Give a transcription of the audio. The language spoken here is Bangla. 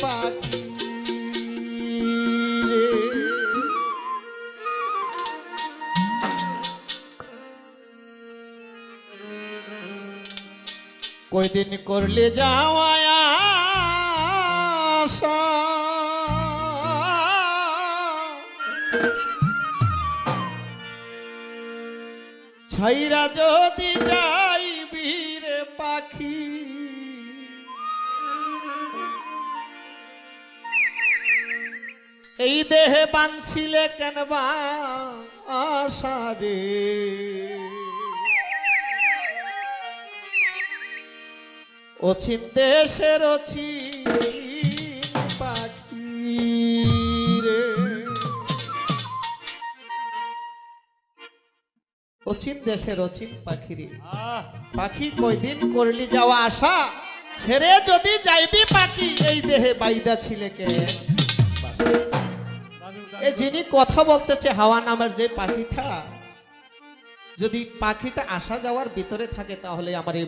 পাখি কয়দিন করলে যাওয়া আশা ছাইরা যদি যাইবি রে পাখি এই দেহে বাঁধছিলে কেন বা আশা রে অচিন দেশের অচিন পাখি রে অচিন দেশের অচিন পাখি রে পাখি কয়দিন করলি যাওয়া আশা ছেড়ে যদি যাইবি পাখি এই দেহে বাইদা ছিলে কে এ যিনি কথা বলতেছে হাওয়া নামের যে পাখিটা যদি পাখিটা আসা যাওয়ার ভিতরে থাকে তাহলে আমার এই